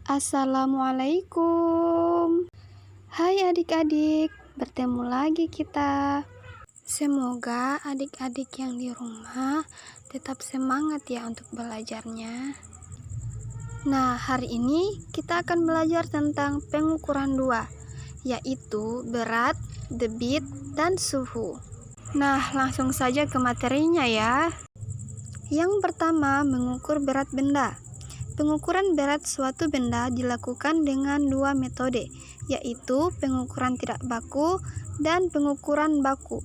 Assalamualaikum. Hai adik-adik, bertemu lagi kita. Semoga adik-adik yang di rumah tetap semangat ya untuk belajarnya. Nah, hari ini kita akan belajar tentang pengukuran 2, yaitu berat, debit, dan suhu. Nah, langsung saja ke materinya ya. Yang pertama, mengukur berat benda. Pengukuran berat suatu benda dilakukan dengan 2 metode, yaitu pengukuran tidak baku dan pengukuran baku.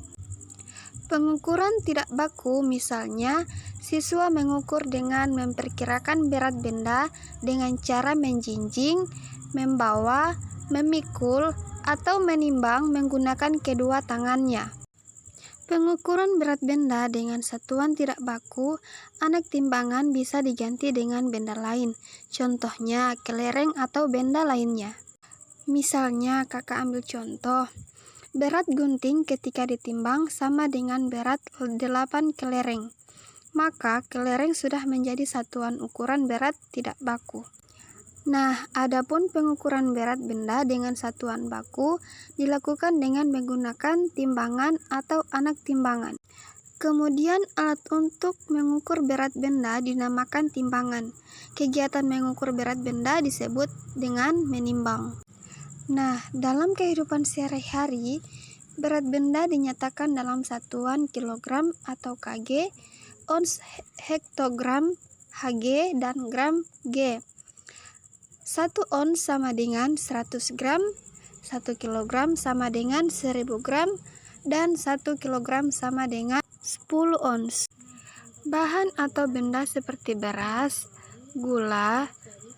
Pengukuran tidak baku misalnya, siswa mengukur dengan memperkirakan berat benda dengan cara menjinjing, membawa, memikul, atau menimbang menggunakan kedua tangannya. Pengukuran berat benda dengan satuan tidak baku, anak timbangan bisa diganti dengan benda lain, contohnya kelereng atau benda lainnya. Misalnya, kakak ambil contoh, berat gunting ketika ditimbang sama dengan berat 8 kelereng, maka kelereng sudah menjadi satuan ukuran berat tidak baku. Nah, adapun pengukuran berat benda dengan satuan baku dilakukan dengan menggunakan timbangan atau anak timbangan. Kemudian alat untuk mengukur berat benda dinamakan timbangan. Kegiatan mengukur berat benda disebut dengan menimbang. Nah, dalam kehidupan sehari-hari, berat benda dinyatakan dalam satuan kilogram atau kg, ons hektogram, hg, dan gram g. 1 ons sama dengan 100 gram, 1 kilogram sama dengan 1000 gram, dan 1 kilogram sama dengan 10 ons. Bahan atau benda seperti beras, gula,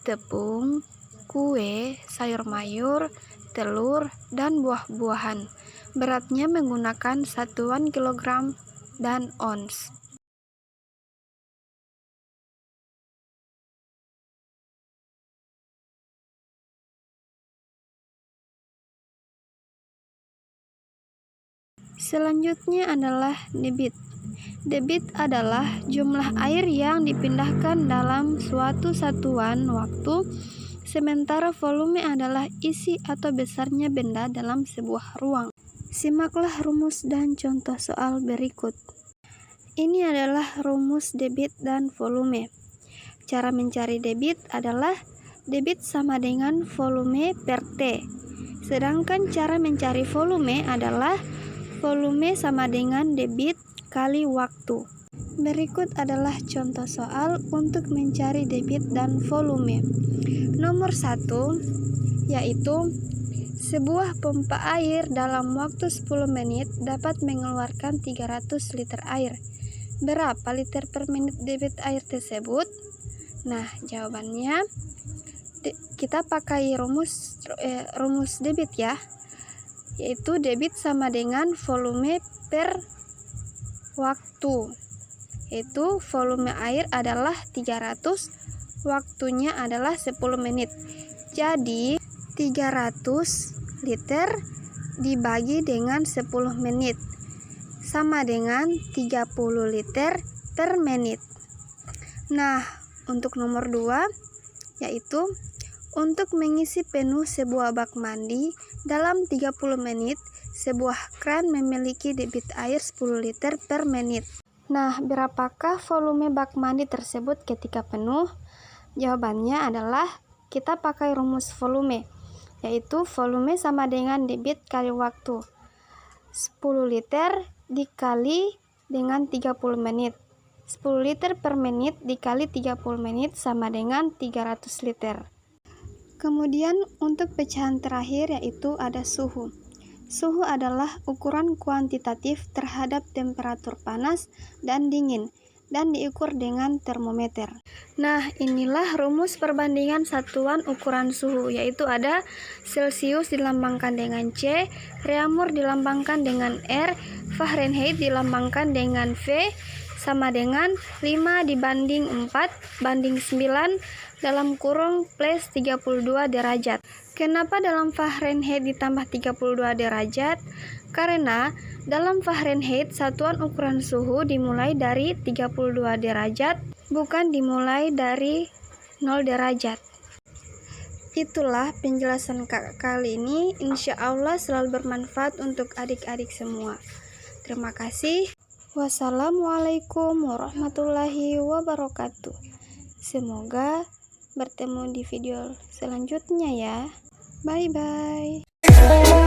tepung, kue, sayur mayur, telur, dan buah-buahan. Beratnya menggunakan satuan kilogram dan ons. Selanjutnya adalah debit. Debit adalah jumlah air yang dipindahkan dalam suatu satuan waktu, sementara volume adalah isi atau besarnya benda dalam sebuah ruang. Simaklah rumus dan contoh soal berikut. Ini adalah rumus debit dan volume. Cara mencari debit adalah debit sama dengan volume per T. Sedangkan cara mencari volume adalah volume sama dengan debit kali waktu. Berikut adalah contoh soal untuk mencari debit dan volume. Nomor 1, yaitu sebuah pompa air dalam waktu 10 menit dapat mengeluarkan 300 liter air. Berapa liter per menit debit air tersebut? Nah, jawabannya kita pakai rumus debit ya, yaitu debit sama dengan volume per waktu, yaitu volume air adalah 300, waktunya adalah 10 menit. Jadi 300 liter dibagi dengan 10 menit sama dengan 30 liter per menit. Nah, untuk nomor 2, yaitu untuk mengisi penuh sebuah bak mandi dalam 30 menit, sebuah kran memiliki debit air 10 liter per menit. Nah, berapakah volume bak mandi tersebut ketika penuh? Jawabannya adalah kita pakai rumus volume, yaitu volume sama dengan debit kali waktu. 10 liter dikali dengan 30 menit. 10 liter per menit dikali 30 menit sama dengan 300 liter. Kemudian untuk pecahan terakhir yaitu ada suhu. Suhu adalah ukuran kuantitatif terhadap temperatur panas dan dingin dan diukur dengan termometer. Nah, inilah rumus perbandingan satuan ukuran suhu, yaitu ada Celsius dilambangkan dengan C, Reaumur dilambangkan dengan R, Fahrenheit dilambangkan dengan V, sama dengan 5 dibanding 4 banding 9 dalam kurung plus 32 derajat. Kenapa dalam Fahrenheit ditambah 32 derajat? Karena dalam Fahrenheit satuan ukuran suhu dimulai dari 32 derajat, bukan dimulai dari 0 derajat. Itulah penjelasan kakak kali ini. Insya Allah selalu bermanfaat untuk adik-adik semua. Terima kasih. Wassalamualaikum warahmatullahi wabarakatuh. Semoga bertemu di video selanjutnya ya. Bye bye.